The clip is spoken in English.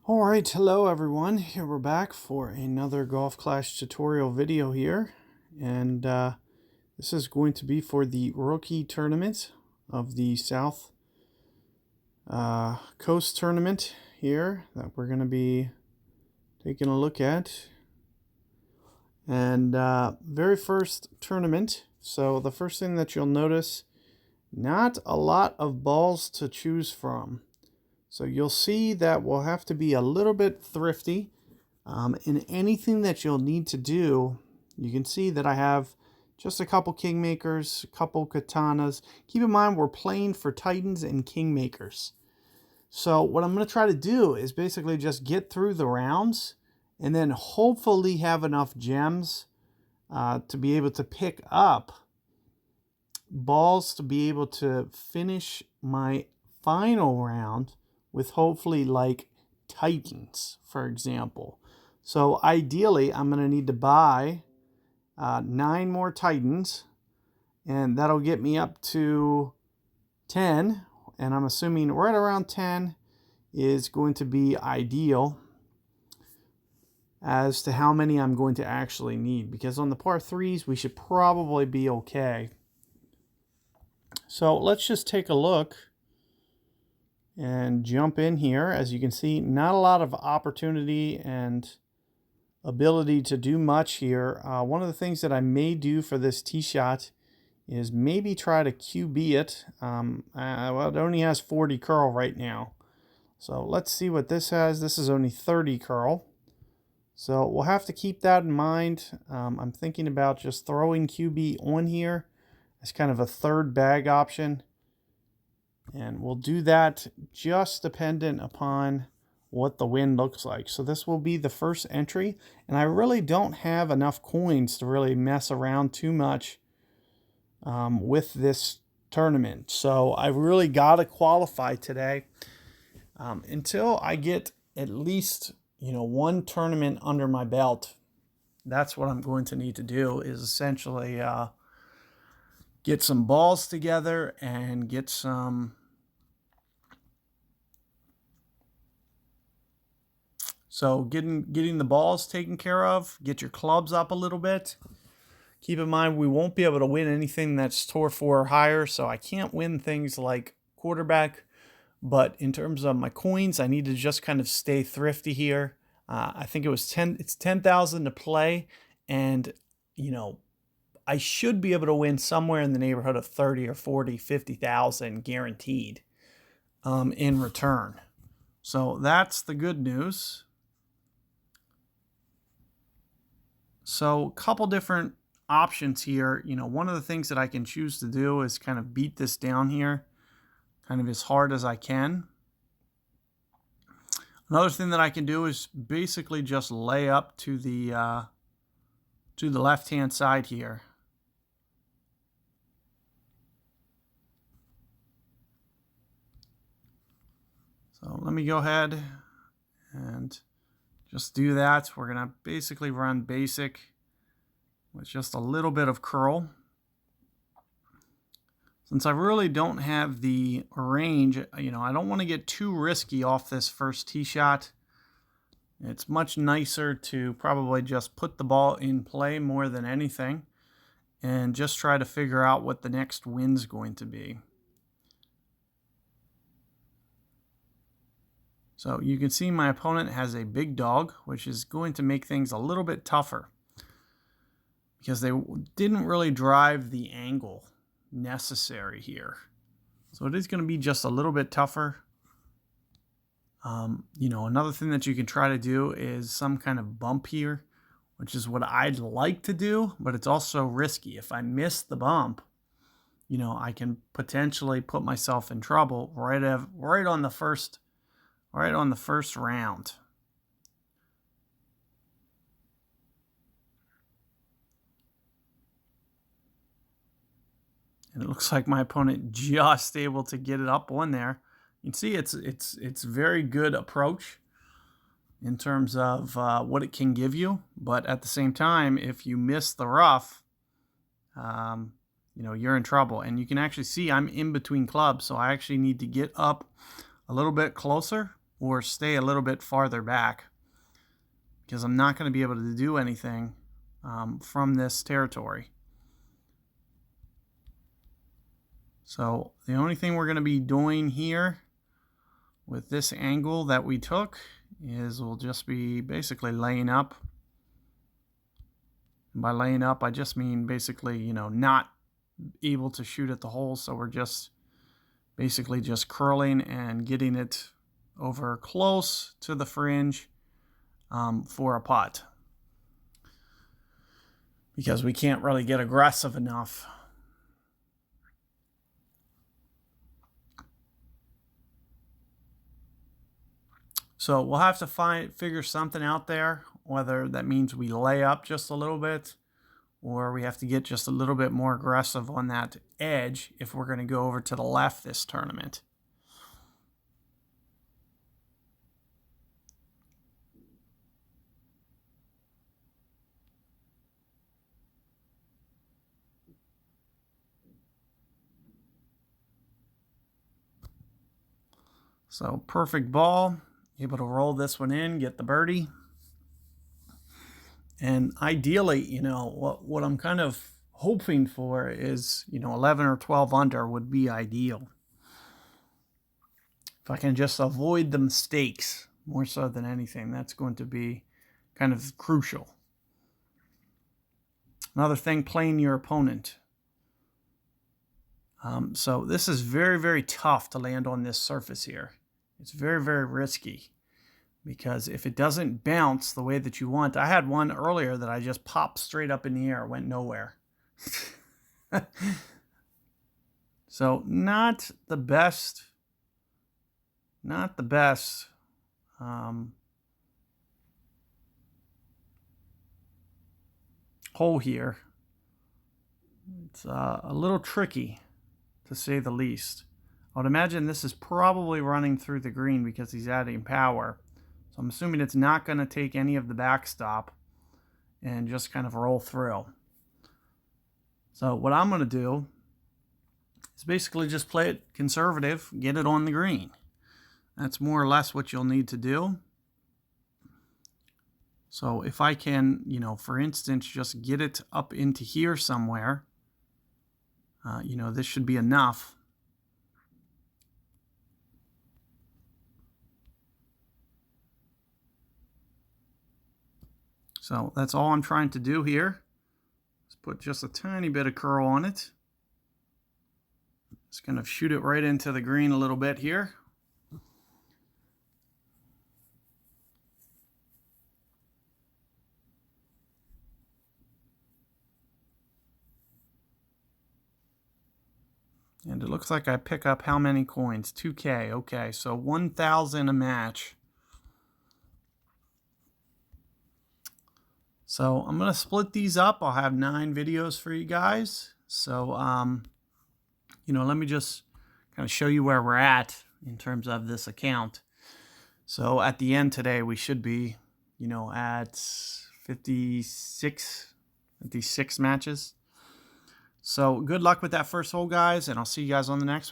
All right, hello everyone. Here we're back for another Golf Clash tutorial video here, and this is going to be for the rookie tournament of the South Coast tournament here that we're going to be taking a look at. And very first tournament. So the first thing that you'll notice, not a lot of balls to choose from. So you'll see that we'll have to be a little bit thrifty in anything that you'll need to do. You can see that I have just a couple Kingmakers, a couple Katanas. Keep in mind we're playing for Titans and Kingmakers. So what I'm going to try to do is basically just get through the rounds and then hopefully have enough gems to be able to pick up balls to be able to finish my final round with hopefully like Titans, for example. So ideally, I'm going to need to buy 9 more Titans, and that'll get me up to 10, and I'm assuming right around 10 is going to be ideal as to how many I'm going to actually need, because on the par 3s, we should probably be okay. So let's just take a look and jump in here. As you can see, not a lot of opportunity and ability to do much here. One of the things that I may do for this tee shot is maybe try to QB it. Well, it only has 40 curl right now. So let's see what this has. This is only 30 curl. So we'll have to keep that in mind. I'm thinking about just throwing QB on here as kind of a third bag option. And we'll do that just dependent upon what the wind looks like. So this will be the first entry. And I really don't have enough coins to really mess around too much with this tournament. So I really got to qualify today. Until I get at least, one tournament under my belt. That's what I'm going to need to do, is essentially get some balls together and get some getting the balls taken care of, get your clubs up a little bit. Keep in mind we won't be able to win anything that's Tour 4 or higher, so I can't win things like quarterback. But in terms of my coins, I need to just kind of stay thrifty here. I think it's 10,000 to play, and I should be able to win somewhere in the neighborhood of 30 or 40, 50,000 guaranteed in return. So that's the good news. So a couple different options here. One of the things that I can choose to do is kind of beat this down here, kind of as hard as I can. Another thing that I can do is basically just lay up to the left-hand side here. So let me go ahead and just do that. We're going to basically run basic with just a little bit of curl. Since I really don't have the range, I don't want to get too risky off this first tee shot. It's much nicer to probably just put the ball in play more than anything and just try to figure out what the next wind's going to be. So you can see my opponent has a big dog, which is going to make things a little bit tougher because they didn't really drive the angle necessary here. So it is going to be just a little bit tougher. Another thing that you can try to do is some kind of bump here, which is what I'd like to do, but it's also risky. If I miss the bump, I can potentially put myself in trouble right on the first round. And it looks like my opponent just able to get it up on there. You can see it's very good approach in terms of what it can give you. But at the same time, if you miss the rough, you're in trouble. And you can actually see I'm in between clubs, so I actually need to get up a little bit closer or stay a little bit farther back, because I'm not going to be able to do anything from this territory. So the only thing we're going to be doing here with this angle that we took is we'll just be basically laying up. And by laying up, I just mean basically, you know, not able to shoot at the hole. So we're just basically just curling and getting it over close to the fringe for a putt, because we can't really get aggressive enough. So we'll have to figure something out there, whether that means we lay up just a little bit or we have to get just a little bit more aggressive on that edge if we're going to go over to the left this tournament. So perfect ball. Able to roll this one in, get the birdie. And ideally, you know, what I'm kind of hoping for is, you know, 11 or 12 under would be ideal. If I can just avoid the mistakes more so than anything, that's going to be kind of crucial. Another thing, playing your opponent. So this is very, very tough to land on this surface here. It's very, very risky, because if it doesn't bounce the way that you want, I had one earlier that I just popped straight up in the air, went nowhere. So not the best hole here. It's a little tricky, to say the least. I would imagine this is probably running through the green because he's adding power. So I'm assuming it's not going to take any of the backstop and just kind of roll through. So what I'm going to do is basically just play it conservative, get it on the green. That's more or less what you'll need to do. So if I can, you know, for instance, just get it up into here somewhere, you know, this should be enough. So that's all I'm trying to do here. Let's put just a tiny bit of curl on it. Just kind of shoot it right into the green a little bit here. And it looks like I pick up how many coins? 2K. Okay, so 1,000 a match. So I'm going to split these up. I'll have 9 videos for you guys. So, you know, let me just kind of show you where we're at in terms of this account. So at the end today, we should be, you know, at 56 matches. So good luck with that first hole, guys, and I'll see you guys on the next one.